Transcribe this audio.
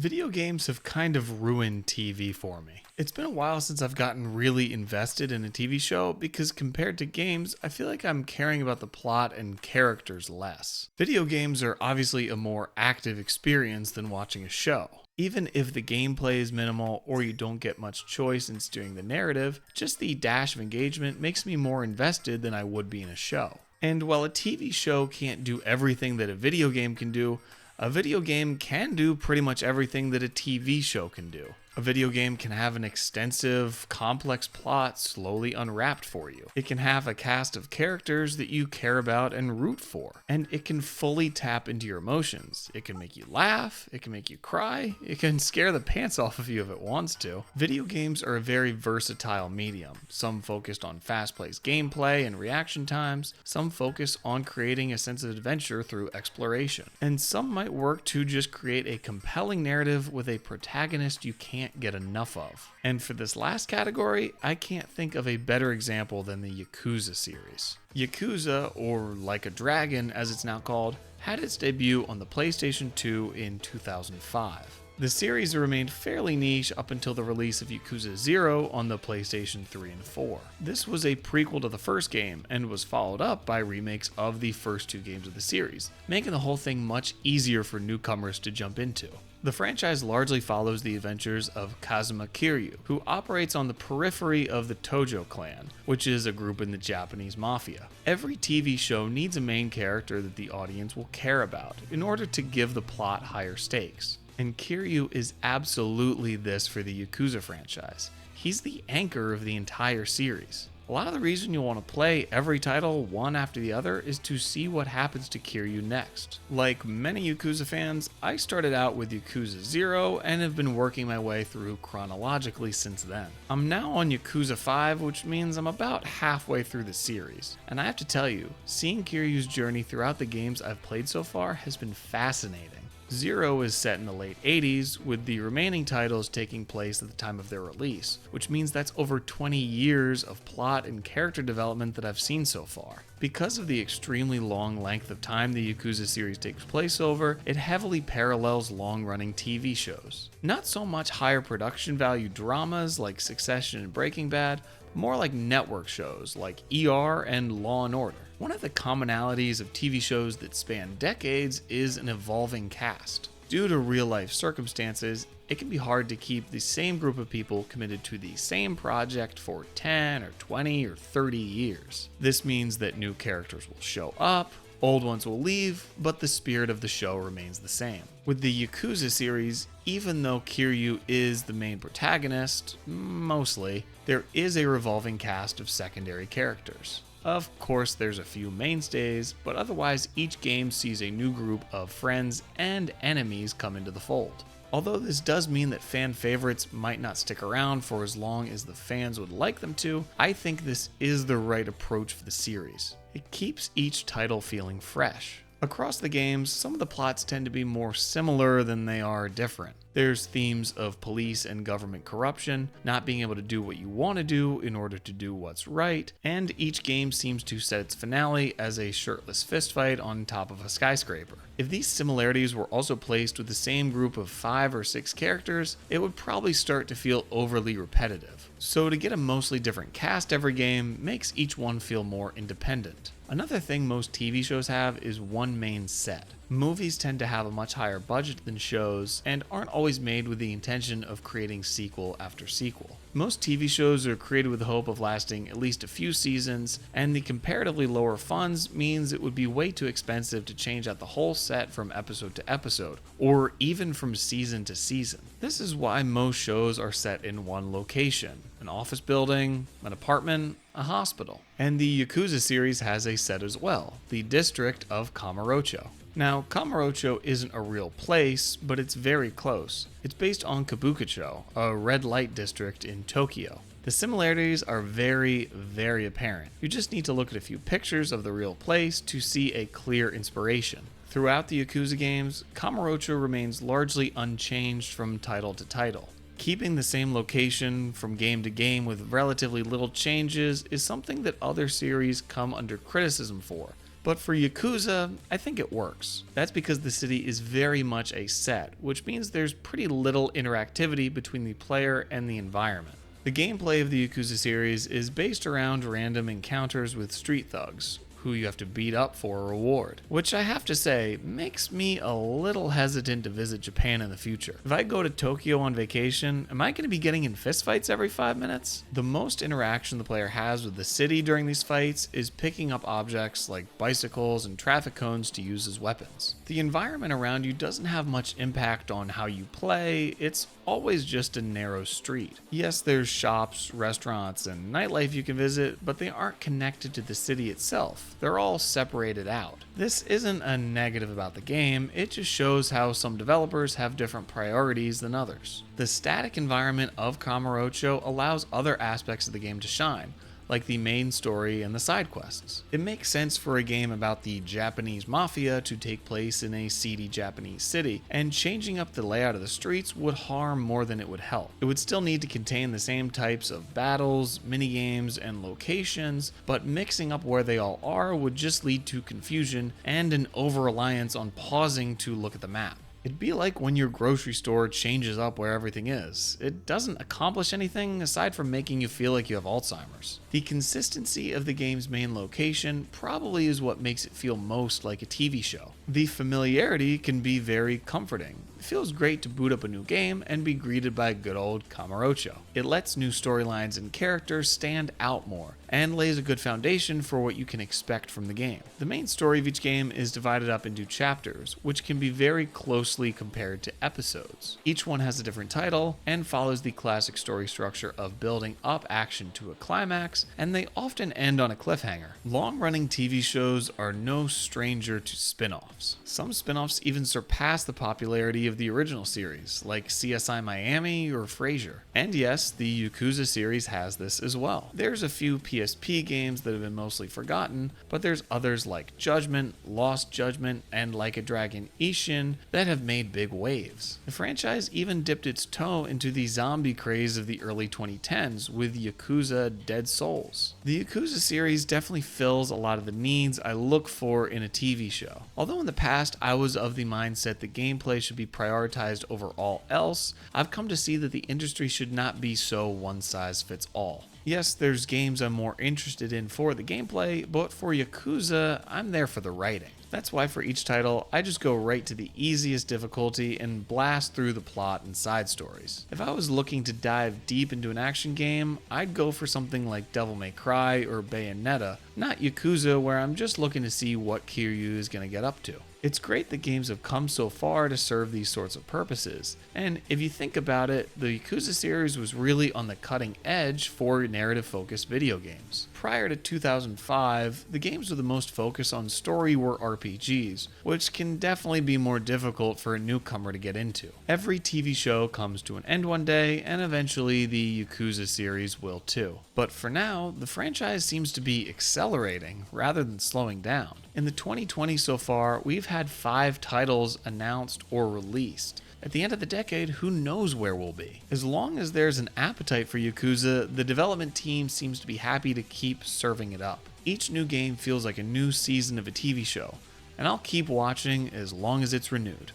Video games have kind of ruined TV for me. It's been a while since I've gotten really invested in a TV show because compared to games, I feel like I'm caring about the plot and characters less. Video games are obviously a more active experience than watching a show. Even if the gameplay is minimal or you don't get much choice in steering the narrative, just the dash of engagement makes me more invested than I would be in a show. And while a TV show can't do everything that a video game can do, a video game can do pretty much everything that a TV show can do. A video game can have an extensive, complex plot slowly unwrapped for you. It can have a cast of characters that you care about and root for. And it can fully tap into your emotions. It can make you laugh, it can make you cry, it can scare the pants off of you if it wants to. Video games are a very versatile medium. Some focused on fast-paced gameplay and reaction times, some focus on creating a sense of adventure through exploration. And some might work to just create a compelling narrative with a protagonist you can't get enough of. And for this last category, I can't think of a better example than the Yakuza series. Yakuza, or Like a Dragon as it's now called, had its debut on the PlayStation 2 in 2005. The series remained fairly niche up until the release of Yakuza 0 on the PlayStation 3 and 4. This was a prequel to the first game and was followed up by remakes of the first two games of the series, making the whole thing much easier for newcomers to jump into. The franchise largely follows the adventures of Kazuma Kiryu, who operates on the periphery of the Tojo clan, which is a group in the Japanese mafia. Every TV show needs a main character that the audience will care about in order to give the plot higher stakes. And Kiryu is absolutely this for the Yakuza franchise. He's the anchor of the entire series. A lot of the reason you'll want to play every title one after the other is to see what happens to Kiryu next. Like many Yakuza fans, I started out with Yakuza 0 and have been working my way through chronologically since then. I'm now on Yakuza 5, which means I'm about halfway through the series. And I have to tell you, seeing Kiryu's journey throughout the games I've played so far has been fascinating. 0 is set in the late 80s, with the remaining titles taking place at the time of their release, which means that's over 20 years of plot and character development that I've seen so far. Because of the extremely long length of time the Yakuza series takes place over, it heavily parallels long-running TV shows. Not so much higher production value dramas like Succession and Breaking Bad, more like network shows like ER and Law & Order. One of the commonalities of TV shows that span decades is an evolving cast. Due to real-life circumstances, it can be hard to keep the same group of people committed to the same project for 10 or 20 or 30 years. This means that new characters will show up, old ones will leave, but the spirit of the show remains the same. With the Yakuza series, even though Kiryu is the main protagonist, mostly, there is a revolving cast of secondary characters. Of course, there's a few mainstays, but otherwise each game sees a new group of friends and enemies come into the fold. Although this does mean that fan favorites might not stick around for as long as the fans would like them to, I think this is the right approach for the series. It keeps each title feeling fresh. Across the games, some of the plots tend to be more similar than they are different. There's themes of police and government corruption, not being able to do what you want to do in order to do what's right, and each game seems to set its finale as a shirtless fistfight on top of a skyscraper. If these similarities were also placed with the same group of 5 or 6 characters, it would probably start to feel overly repetitive. So to get a mostly different cast every game makes each one feel more independent. Another thing most TV shows have is one main set. Movies tend to have a much higher budget than shows and aren't always made with the intention of creating sequel after sequel. Most TV shows are created with the hope of lasting at least a few seasons, and the comparatively lower funds means it would be way too expensive to change out the whole set from episode to episode, or even from season to season. This is why most shows are set in one location: an office building, an apartment, a hospital. And the Yakuza series has a set as well, the district of Kamaro. Now, Kamaro isn't a real place, but it's very close. It's based on Kabukicho, a red light district in Tokyo. The similarities are very, very apparent. You just need to look at a few pictures of the real place to see a clear inspiration. Throughout the Yakuza games, Kamaro remains largely unchanged from title to title. Keeping the same location from game to game with relatively little changes is something that other series come under criticism for, But for Yakuza, I think it works. That's because the city is very much a set, which means there's pretty little interactivity between the player and the environment. The gameplay of the Yakuza series is based around random encounters with street thugs, who you have to beat up for a reward, which I have to say makes me a little hesitant to visit Japan in the future. If I go to Tokyo on vacation, am I going to be getting in fistfights every 5 minutes? The most interaction the player has with the city during these fights is picking up objects like bicycles and traffic cones to use as weapons. The environment around you doesn't have much impact on how you play, it's always just a narrow street. Yes, there's shops, restaurants, and nightlife you can visit, but they aren't connected to the city itself. They're all separated out. This isn't a negative about the game, it just shows how some developers have different priorities than others. The static environment of Kamaro allows other aspects of the game to shine, like the main story and the side quests. It makes sense for a game about the Japanese mafia to take place in a seedy Japanese city, and changing up the layout of the streets would harm more than it would help. It would still need to contain the same types of battles, minigames, and locations, but mixing up where they all are would just lead to confusion and an over-reliance on pausing to look at the map. It'd be like when your grocery store changes up where everything is. It doesn't accomplish anything aside from making you feel like you have Alzheimer's. The consistency of the game's main location probably is what makes it feel most like a TV show. The familiarity can be very comforting. It feels great to boot up a new game and be greeted by good old Kamaro. It lets new storylines and characters stand out more, and lays a good foundation for what you can expect from the game. The main story of each game is divided up into chapters, which can be very closely compared to episodes. Each one has a different title, and follows the classic story structure of building up action to a climax, and they often end on a cliffhanger. Long-running TV shows are no stranger to spin-offs. Some spin-offs even surpass the popularity of the original series, like CSI Miami or Frasier. And yes, the Yakuza series has this as well. There's a few PSP games that have been mostly forgotten, but there's others like Judgment, Lost Judgment, and Like a Dragon Ishin that have made big waves. The franchise even dipped its toe into the zombie craze of the early 2010s with Yakuza Dead Souls. The Yakuza series definitely fills a lot of the needs I look for in a TV show. Although in the past I was of the mindset that gameplay should be prioritized over all else, I've come to see that the industry should not be so one size fits all. Yes, there's games I'm more interested in for the gameplay, but for Yakuza, I'm there for the writing. That's why for each title, I just go right to the easiest difficulty and blast through the plot and side stories. If I was looking to dive deep into an action game, I'd go for something like Devil May Cry or Bayonetta, not Yakuza where I'm just looking to see what Kiryu is going to get up to. It's great that games have come so far to serve these sorts of purposes, and if you think about it, the Yakuza series was really on the cutting edge for narrative-focused video games. Prior to 2005, the games with the most focus on story were RPGs, which can definitely be more difficult for a newcomer to get into. Every TV show comes to an end one day, and eventually the Yakuza series will too. But for now, the franchise seems to be accelerating rather than slowing down. In the 2020s so far, we've had 5 titles announced or released. At the end of the decade, who knows where we'll be? As long as there's an appetite for Yakuza, the development team seems to be happy to keep serving it up. Each new game feels like a new season of a TV show, and I'll keep watching as long as it's renewed.